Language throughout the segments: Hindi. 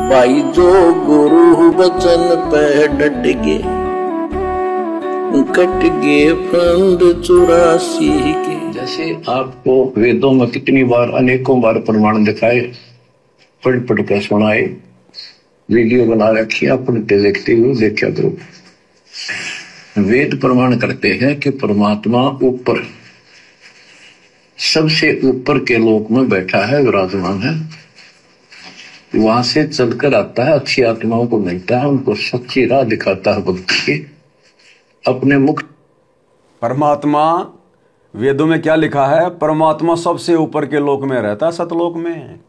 भाई जो गुरु वचन पे डट गे, कट गे फंद 84 के। जैसे आपको वेदों में कितनी बार अनेकों बार प्रमाण दिखाए, पढ़ पढ़ कर सुनाए, वीडियो बना रखी है, पढ़ते देखते हुए देखा करो। वेद प्रमाण करते हैं कि परमात्मा ऊपर, सबसे ऊपर के लोक में बैठा है, विराजमान है, वहां से चलकर आता है, अच्छी आत्माओं को मिलता है, उनको सच्ची राह दिखाता है भक्ति की अपने मुख। परमात्मा, वेदों में क्या लिखा है? परमात्मा सबसे ऊपर के लोक में रहता है, सतलोक में,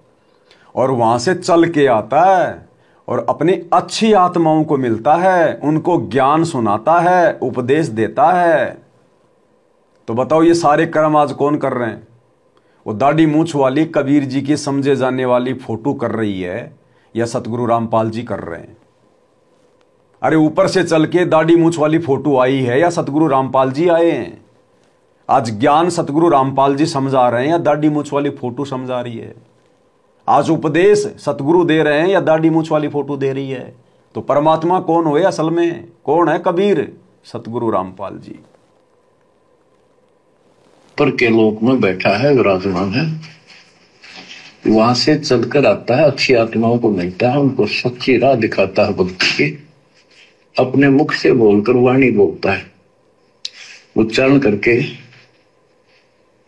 और वहां से चल के आता है और अपनी अच्छी आत्माओं को मिलता है, उनको ज्ञान सुनाता है, उपदेश देता है। तो बताओ ये सारे कर्म आज कौन कर रहे हैं? वो दाढ़ी मूछ वाली कबीर जी की समझे जाने वाली फोटो कर रही है या सतगुरु रामपाल जी कर रहे हैं? अरे ऊपर से चल के दाढ़ी मूछ वाली फोटो आई है या सतगुरु रामपाल जी आए हैं? आज ज्ञान सतगुरु रामपाल जी समझा रहे हैं या दाढ़ी मूछ वाली फोटो समझा रही है? आज उपदेश सतगुरु दे रहे हैं या दाढ़ी मूछ वाली फोटो दे रही है? तो परमात्मा कौन हुए असल में? कौन है कबीर? सतगुरु रामपाल जी। पर के लोक में बैठा है, विराजमान है, वहां से चलकर आता है, अच्छी आत्माओं को मिलता है, उनको सच्ची राह दिखाता है भक्ति की अपने मुख से बोलकर। वाणी बोलता है, उच्चारण करके,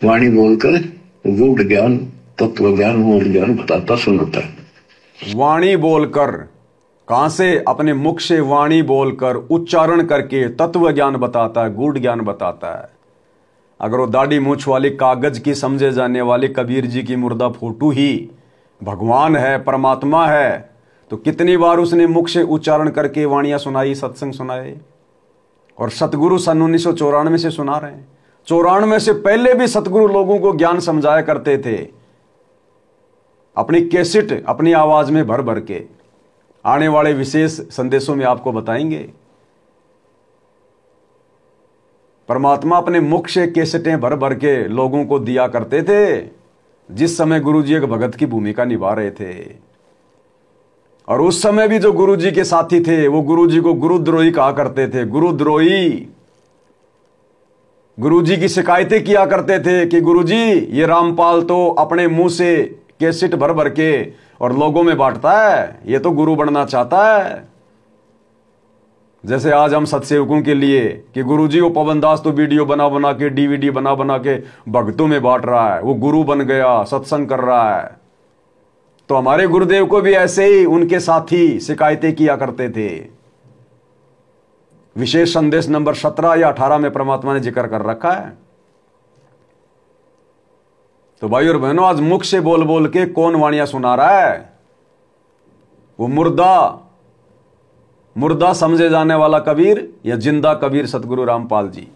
वाणी बोलकर गूढ़ ज्ञान, तत्व ज्ञान, मूल ज्ञान बताता सुनाता है। वाणी बोलकर, कहां से? अपने मुख से वाणी बोलकर, उच्चारण करके तत्व ज्ञान बताता है, गूढ़ ज्ञान बताता है। अगर वो दाढ़ी मूछ वाली कागज की समझे जाने वाली कबीर जी की मुर्दा फोटो ही भगवान है, परमात्मा है, तो कितनी बार उसने मुख से उच्चारण करके वाणियां सुनाई, सत्संग सुनाए। और सतगुरु सन 1994 से सुना रहे हैं। 94 से पहले भी सतगुरु लोगों को ज्ञान समझाया करते थे, अपनी कैसेट अपनी आवाज में भर भर के। आने वाले विशेष संदेशों में आपको बताएंगे। परमात्मा अपने मुख से कैसेटें भर भर के लोगों को दिया करते थे, जिस समय गुरुजी एक भगत की भूमिका निभा रहे थे। और उस समय भी जो गुरुजी के साथी थे वो गुरुजी को गुरुद्रोही कहा करते थे। गुरुद्रोही, गुरुजी की शिकायतें किया करते थे कि गुरुजी ये रामपाल तो अपने मुंह से कैसेट भर भर के और लोगों में बांटता है, ये तो गुरु बनना चाहता है। जैसे आज हम सत्सेवकों के लिए कि गुरुजी वो पवन दास तो वीडियो बना बना के, डीवीडी बना बना के भक्तों में बांट रहा है, वो गुरु बन गया, सत्संग कर रहा है। तो हमारे गुरुदेव को भी ऐसे ही उनके साथी शिकायतें किया करते थे। विशेष संदेश नंबर 17 या 18 में परमात्मा ने जिक्र कर रखा है। तो भाई और बहनों, आज मुख से बोल बोल के कौन वाणियां सुना रहा है? वो मुर्दा समझे जाने वाला कबीर या जिंदा कबीर सतगुरु रामपाल जी?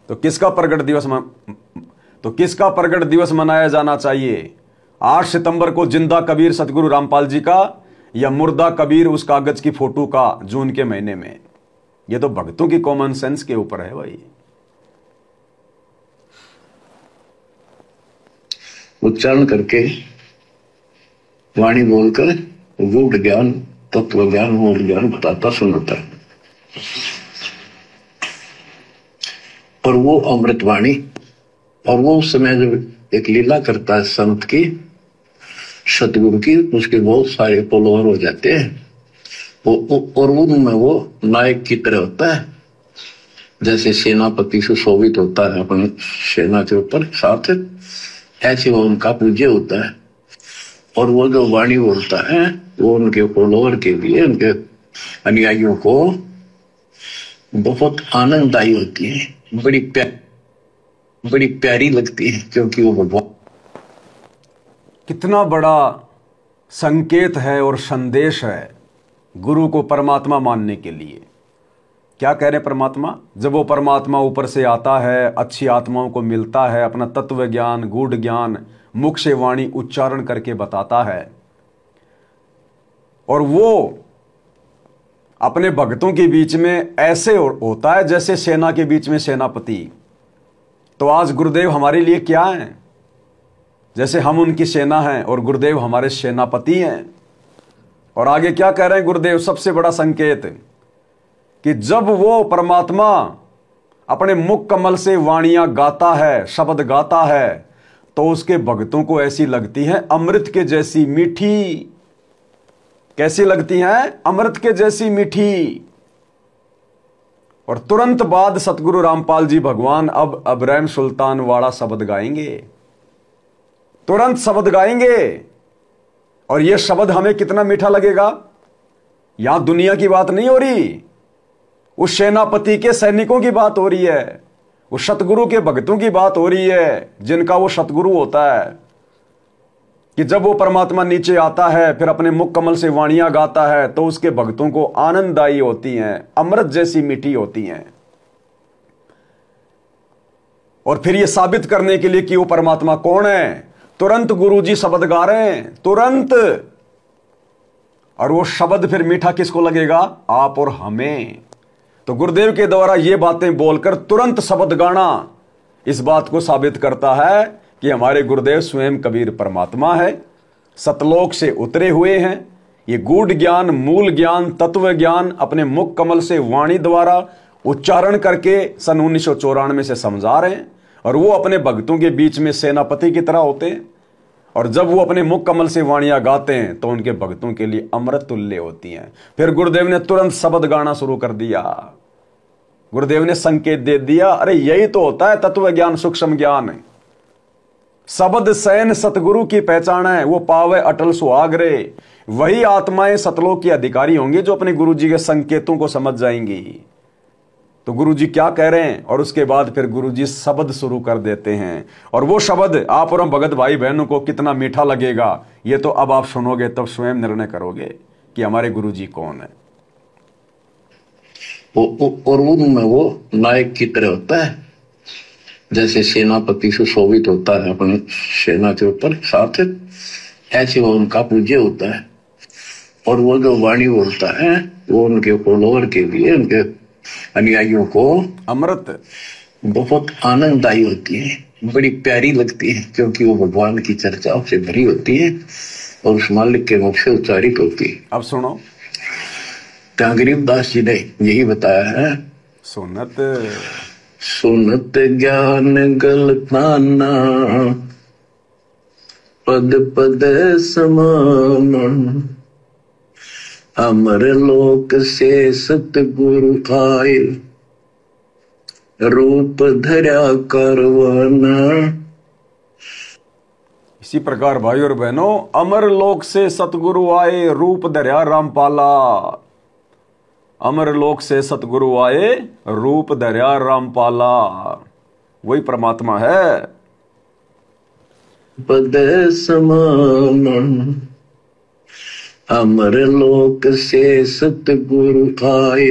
तो किसका प्रगट दिवस मनाया जाना चाहिए? 8 सितंबर को जिंदा कबीर सतगुरु रामपाल जी का या मुर्दा कबीर उस कागज की फोटो का जून के महीने में? यह तो भक्तों की कॉमन सेंस के ऊपर है भाई। उच्चारण करके, वाणी बोलकर गूढ़ ज्ञान, तत्व ज्ञान, मूल ज्ञान बताता सुनाता है। और वो अमृतवाणी, और वो उस समय जब एक लीला करता है संत की, सतगुरु की, उसके बहुत सारे फॉलोअर हो जाते हैं। और उनमें वो नायक की तरह होता है, जैसे सेनापति सुशोभित होता है अपनी सेना के ऊपर साथ, ऐसे वो उनका पूज्य होता है। और वो जो वाणी बोलता है वो उनके फॉलोअर के लिए, उनके अनुयायियों को बहुत आनंददायी होती है, बड़ी प्यारी लगती है, क्योंकि वो भगवान। कितना बड़ा संकेत है और संदेश है गुरु को परमात्मा मानने के लिए। क्या कह रहे परमात्मा? जब वो परमात्मा ऊपर से आता है, अच्छी आत्माओं को मिलता है, अपना तत्व ज्ञान, गूढ़ ज्ञान मुख से वाणी उच्चारण करके बताता है, और वो अपने भक्तों के बीच में ऐसे होता है जैसे सेना के बीच में सेनापति। तो आज गुरुदेव हमारे लिए क्या हैं? जैसे हम उनकी सेना हैं और गुरुदेव हमारे सेनापति हैं। और आगे क्या कह रहे हैं गुरुदेव, सबसे बड़ा संकेत कि जब वो परमात्मा अपने मुख कमल से वाणियां गाता है, शब्द गाता है, तो उसके भक्तों को ऐसी लगती है अमृत के जैसी मीठी। कैसी लगती हैं? अमृत के जैसी मीठी। और तुरंत बाद सतगुरु रामपाल जी भगवान अब अब्राहिम सुल्तान वाला शब्द गाएंगे, तुरंत शब्द गाएंगे। और यह शब्द हमें कितना मीठा लगेगा। यहां दुनिया की बात नहीं हो रही, उस सेनापति के सैनिकों की बात हो रही है, उस सतगुरु के भक्तों की बात हो रही है, जिनका वो सतगुरु होता है। कि जब वो परमात्मा नीचे आता है, फिर अपने मुख कमल से वाणियां गाता है, तो उसके भक्तों को आनंददायी होती हैं, अमृत जैसी मीठी होती हैं। और फिर ये साबित करने के लिए कि वो परमात्मा कौन है, तुरंत गुरुजी शब्द गा रहे हैं, तुरंत। और वो शब्द फिर मीठा किसको लगेगा? आप और हमें। तो गुरुदेव के द्वारा ये बातें बोलकर तुरंत शब्द गाना इस बात को साबित करता है कि हमारे गुरुदेव स्वयं कबीर परमात्मा है, सतलोक से उतरे हुए हैं। ये गूढ़ ज्ञान, मूल ज्ञान, तत्व ज्ञान अपने मुख कमल से वाणी द्वारा उच्चारण करके सन 1994 से समझा रहे हैं। और वो अपने भक्तों के बीच में सेनापति की तरह होते हैं। और जब वो अपने मुख कमल से वाणियां गाते हैं तो उनके भक्तों के लिए अमृत तुल्य होती हैं। फिर गुरुदेव ने तुरंत शब्द गाना शुरू कर दिया। गुरुदेव ने संकेत दे दिया, अरे यही तो होता है तत्व ज्ञान, सूक्ष्म ज्ञान। शब्द सैन सतगुरु की पहचान है, वो पावे अटल सुहागरे। वही आत्माएं सतलोक की अधिकारी होंगी जो अपने गुरु जी के संकेतों को समझ जाएंगी। तो गुरु जी क्या कह रहे हैं, और उसके बाद फिर गुरु जी शब्द शुरू कर देते हैं। और वो शब्द आप और हम भगत भाई बहनों को कितना मीठा लगेगा, ये तो अब आप सुनोगे तब स्वयं निर्णय करोगे कि हमारे गुरु जी कौन है। और उनमें वो नायक की तरह होता है, जैसे सेनापति सुशोभित होता है अपने सेना के ऊपर साथ, ऐसे वो उनका पूज्य होता है। और वो जो वाणी बोलता है वो उनके फॉलोअर के लिए, उनके अनुयायियों को अमृत बहुत आनंददायी होती है, बड़ी प्यारी लगती है, क्योंकि वो भगवान की चर्चाओं से भरी होती है और उस मालिक के मुख से उच्चारित होती है। अब सुनो, गरीबदास जी ने यही बताया है, सुनत सुनत ज्ञान गलताना, पद पद समान, अमर लोक से सतगुरु आए, रूप धरा करवाना। इसी प्रकार भाई और बहनों, अमर लोक से सतगुरु आए, रूप धरा रामपाला। अमर लोक से सतगुरु आए, रूप धरा रामपाला। वही परमात्मा है। पद समान, अमर लोक से सतगुरु आए,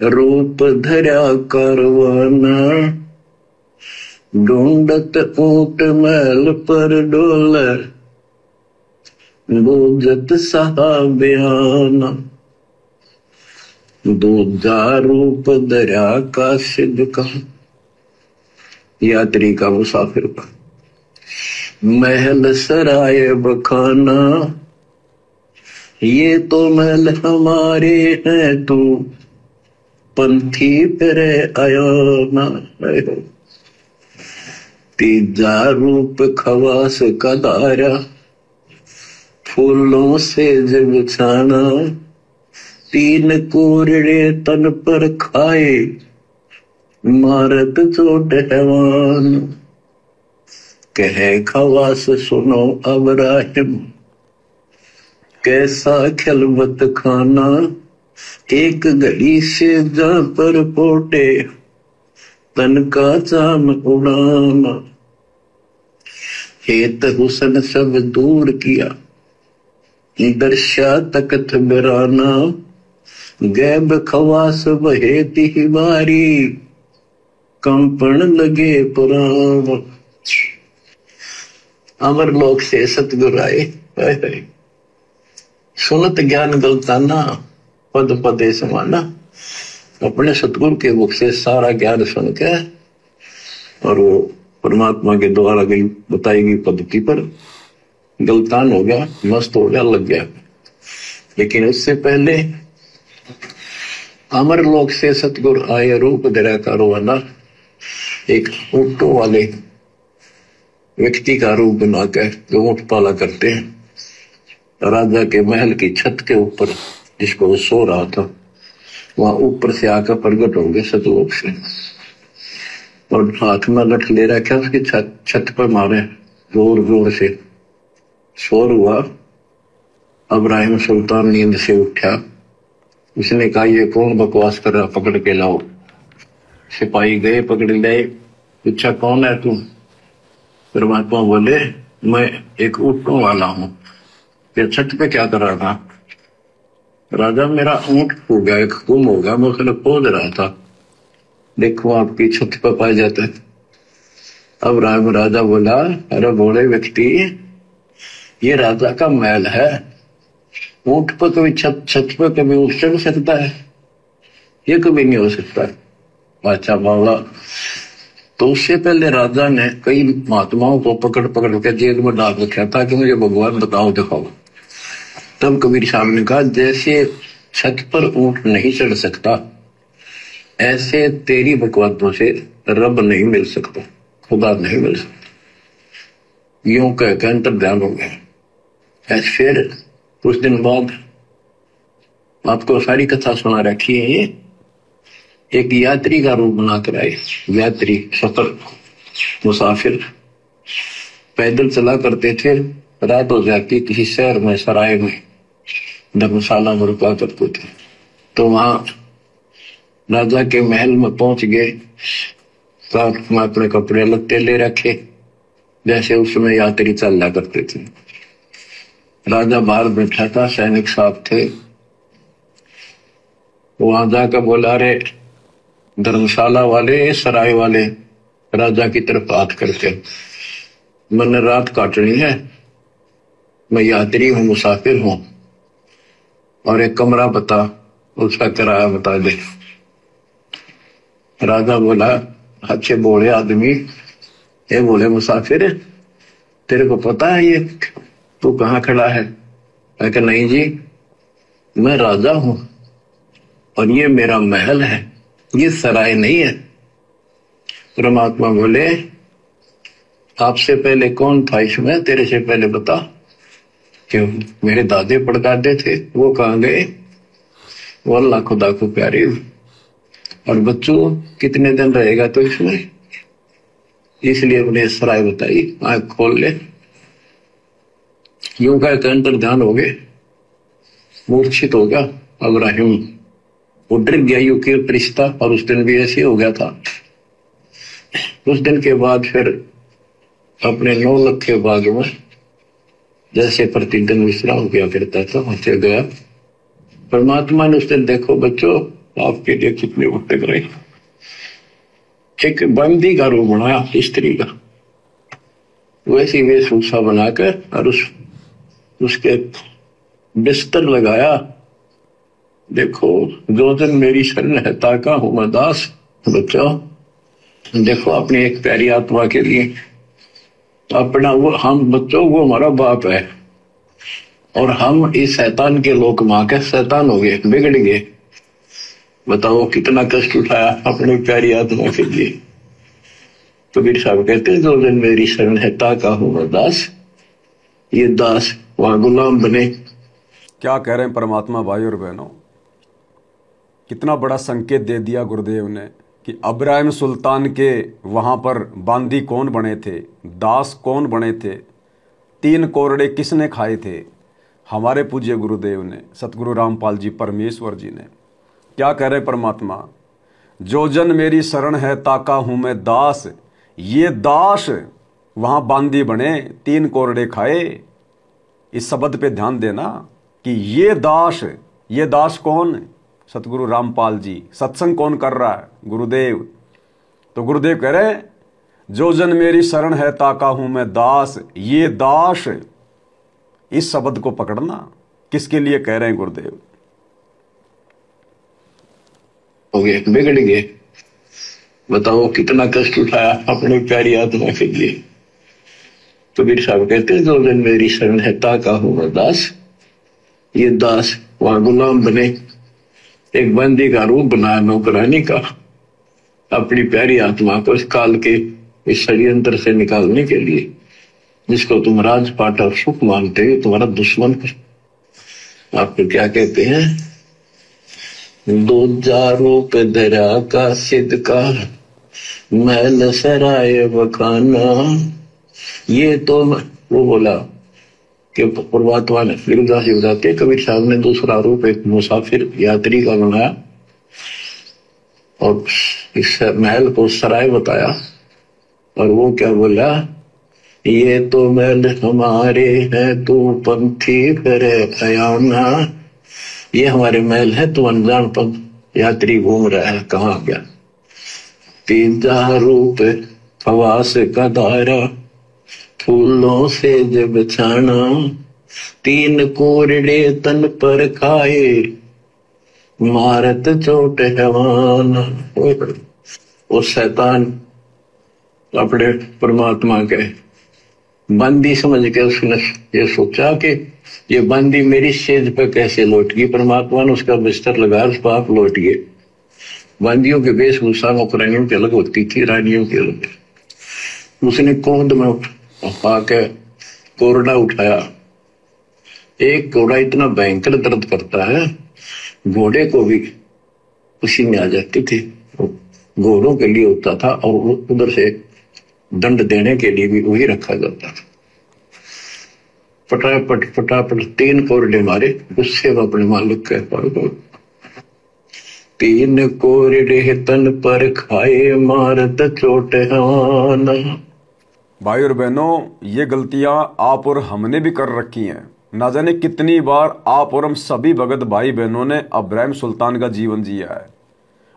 रूप धरा करवाना। ढूंढत ऊंट महल पर डोले, बूझत साहबियाना। दूजा रूप धरा का सिद्ध का, यात्री का, मुसाफिर का। महल सराय बखाना, ये तो महल हमारे हैं, तू पंथी पर आया। तीजा रूप खवास का दारा, फूलों से जब छाना। तीन कोरड़े तन पर खाए, मारत चोट हैवान। कहे खवास सुनो अब्राहिम, कैसा खिलवत खाना। एक घड़ी से जा पर पोटे, तन का चाम उड़ाना। हेत हुसन सब दूर किया, दर्शा तकत बराना। गैब खवास बहे तिहबारी, कंपन लगे पुराण। अमर लोक से सतगुरु आए, सुनत ज्ञान गलताना, पद पदे समाना। अपने सतगुरु के मुख से सारा ज्ञान सुन के, और वो परमात्मा के द्वारा गई बताई गई पद्धति पर गलतान हो गया, मस्त हो गया, लग गया। लेकिन उससे पहले अमर लोक से सतगुरु आए, रूप धरा कारोबाना, एक ऊँटों वाले व्यक्ति का रूप बनाकर जो ऊँट पाला करते हैं। राजा के महल की छत के ऊपर जिसको वो सो रहा था, वहां ऊपर से आकर प्रकट होंगे सतलोक से, और हाथ में लठ ले रखा, उसकी छत पर मारे जोर जोर से। शोर हुआ। इब्राहिम सुल्तान नींद से उठा। उसने कहा ये कौन बकवास कर रहा, पकड़ के लाओ। सिपाही गए, पकड़ लाए। पूछा कौन है तू? परमात्मा बोले मैं एक ऊँटों वाला हूं। ये छत पे क्या कर रहा था? राजा मेरा ऊँट हो गया, एक गुम हो गया, मैं उसे खोज रहा था, देखो आपकी छत पर पाया जाता है। अब राजा बोला अरे बोले व्यक्ति, ये राजा का महल है, ऊँट पर कभी छत पर कभी उठ चढ़ सकता है? ये कभी नहीं हो सकता। अच्छा बाबा, तो उससे पहले राजा ने कई महात्माओं को पकड़ पकड़ के जेल में डाल रखा था कि मुझे भगवान बताओ दिखाओ। तब कबीर साहब ने कहा जैसे छत पर ऊँट नहीं चढ़ सकता, ऐसे तेरी बकवासों से रब नहीं मिल सकता, खुदा नहीं मिल सकता। यूं कहकर अंतर्ध्यान हो गया। फिर कुछ दिन बाद आपको सारी कथा सुना रखी है। ये एक यात्री का रूप बनाकर आए। यात्री, सफर, मुसाफिर पैदल चला करते थे। रात हो जाती किसी शहर में, सराय में, धर्मशाला में रुका करते थे। तो वहां राजा के महल में पहुंच गए। साथ में अपने कपड़े लत्ते ले रखे, जैसे उसमें यात्री चला करते थे। राजा बाहर बैठा था, सैनिक साहब थे। वहां जाकर बोला रे धर्मशाला वाले, सराय वाले, राजा की तरफ हाथ करके, मैंने रात काटनी है, मैं यात्री हूं, मुसाफिर हूं, और एक कमरा बता, उसका किराया बता दे। राजा बोला अच्छे बोले आदमी, ये बोले मुसाफिर, तेरे को पता है ये तू कहाँ खड़ा है? मैं कहा नहीं जी, मैं राजा हूं और ये मेरा महल है, ये सराय नहीं है। परमात्मा बोले आपसे पहले कौन था इसमें, तेरे से पहले बता। क्यों? मेरे दादे परदादे थे, वो कहाँ गए? वो अल्लाह खुदा को प्यारे। और बच्चों कितने दिन रहेगा तो इसमें, इसलिए उन्हें सराय बताई, आंख खोल ले। यूं कहकर अंतर्ध्यान हो गए, मूर्छित हो गया इब्राहिम। वो डर गया, यूं की रिश्ता, और उस दिन भी ऐसे हो गया था। उस दिन के बाद फिर अपने 9 लाख के बाग में जैसे प्रतिदिन विश्राम किया करता था, वहां गया। परमात्मा ने उस दिन, देखो बच्चों आपके लिए कितने भटक रहे, एक बंदी का रूप बनाया, स्त्री का, वैसी वेशभूषा बनाकर, और उसके बिस्तर लगाया। देखो जो जन मेरी शरण है ताका हूं मैं दास। बच्चों देखो अपनी एक प्यारी आत्मा के लिए अपना, वो हम बच्चों, वो हमारा बाप है, और हम इस शैतान के लोक में आकर शैतान हो गए, बिगड़ गए। बताओ कितना कष्ट उठाया अपनी प्यारी आत्मा के लिए। तो कबीर साहब कहते हैं जो जन मेरी शरण है ताका हूं मैं दास। ये दास वहां गुलाम बने। क्या कह रहे हैं परमात्मा भाई और बहनों, कितना बड़ा संकेत दे दिया गुरुदेव ने कि इब्राहिम सुल्तान के वहां पर बांदी कौन बने थे, दास कौन बने थे, 3 कोरड़े किसने खाए थे? हमारे पूज्य गुरुदेव ने, सतगुरु रामपाल जी परमेश्वर जी ने। क्या कह रहे परमात्मा, जो जन मेरी शरण है ताका हूं मैं दास। ये दास वहां बांदी बने, 3 कोरड़े खाए। इस शब्द पे ध्यान देना कि ये दास कौन? सतगुरु रामपाल जी। सत्संग कौन कर रहा है? गुरुदेव। तो गुरुदेव कह रहे हैं जो जन मेरी शरण है ताका हूं मैं दास। ये दास, इस शब्द को पकड़ना, किसके लिए कह रहे हैं गुरुदेव? हो गए, बिगड़ गए। बताओ कितना कष्ट उठाया अपनी प्यारी आत्मा के लिए। कबीर साहब कहते हैं, जो दिन मेरी शरण है ताका हुआ दास। ये दास वहां गुलाम बने, एक बंदी का रूप बना नौकरानी का, अपनी प्यारी आत्मा को इस काल के इस षड्यंत्र से निकालने के लिए, जिसको तुम राजपाट और सुख मानते हो, तुम्हारा दुश्मन आपको क्या कहते हैं, दूजा रूप धरा का सिद्ध का मैल सराय बखाना। ये तो वो बोला कि परमात्मा ने गिरिदास जी बताते, कबीर साहब ने दूसरा रूप एक मुसाफिर यात्री का बनाया और इस महल को सराय बताया, और वो क्या बोला, ये तो महल हमारे है, तू पंथी करे अयाना। ये हमारे महल है, तू अनजान पंथ यात्री घूम रहा है, कहाँ गया। तीजा रूप हवास का दायरा, फूलों से जब छाना, तीन कोरड़े तन पर खाए, मारत चोट जवान। वो शैतान अपने परमात्मा के बंदी समझ के उसने ये सोचा कि ये बंदी मेरी सेज पे कैसे लौट गई। परमात्मा ने उसका बिस्तर लगा, उस पाप लौट गए। बंदियों के वेशभूषा नौकरानियों की अलग होती थी, रानियों की अलग। उसने कोंद में आके कोरडा उठाया। एक कोरडा इतना भयंकर दर्द करता है, घोड़े को भी उसी में आ जाती थी। घोड़ों के लिए होता था और उधर से दंड देने के लिए भी वही रखा जाता था। फटाफट फटाफट 3 कोरडे मारे, गुस्से में अपने मालिक कह पाओ, 3 कोरडे तन पर खाए, मारत चोट हवाना। भाई और बहनों, ये गलतियां आप और हमने भी कर रखी हैं। ना जाने कितनी बार आप और हम सभी भगत भाई बहनों ने इब्राहिम सुल्तान का जीवन जिया है,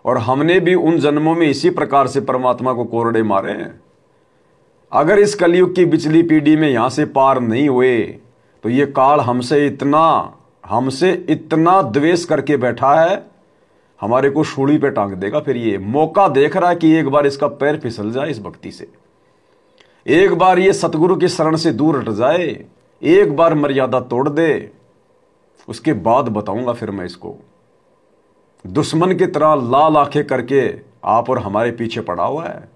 और हमने भी उन जन्मों में इसी प्रकार से परमात्मा को कोरडे मारे हैं। अगर इस कलयुग की पिछली पीढ़ी में यहां से पार नहीं हुए, तो ये काल हमसे इतना द्वेष करके बैठा है, हमारे को सूली पे टांग देगा। फिर ये मौका देख रहा है कि एक बार इसका पैर फिसल जाए इस भक्ति से, एक बार ये सतगुरु की शरण से दूर हट जाए, एक बार मर्यादा तोड़ दे, उसके बाद बताऊंगा फिर मैं इसको। दुश्मन की तरह लाल आंखें करके आप और हमारे पीछे पड़ा हुआ है।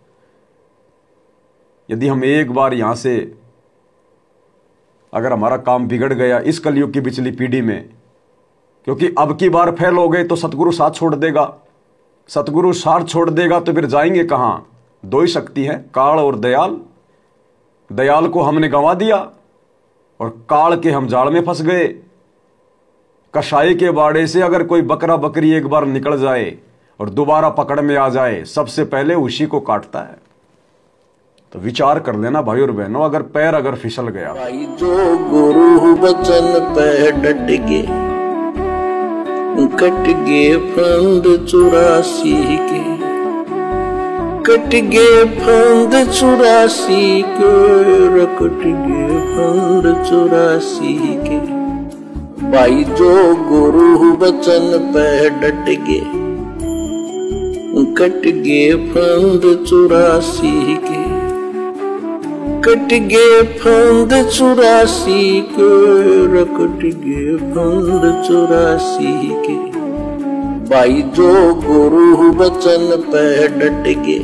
यदि हम एक बार यहां से, अगर हमारा काम बिगड़ गया इस कलयुग की पिछली पीढ़ी में, क्योंकि अब की बार फेल हो गए तो सतगुरु साथ छोड़ देगा। सतगुरु साथ छोड़ देगा तो फिर जाएंगे कहां। 2 ही शक्ति है, काल और दयाल। दयाल को हमने गंवा दिया और काल के हम जाल में फंस गए। कसाई के बाड़े से अगर कोई बकरा बकरी एक बार निकल जाए और दोबारा पकड़ में आ जाए, सबसे पहले उसी को काटता है। तो विचार कर लेना भाई और बहनों, अगर पैर अगर फिसल गया। भाई जो गुरु वचन पे डट गे, कट गे फंद 84 के, कट गे फंद 84 के, कट गे फंद 84 के। भाई जो गुरु वचन पे डट गे, कट गे फंद 84 के, कट गे फंद 84 के, कट गे फंद 84 के। भाई जो गुरु वचन पे डट गे,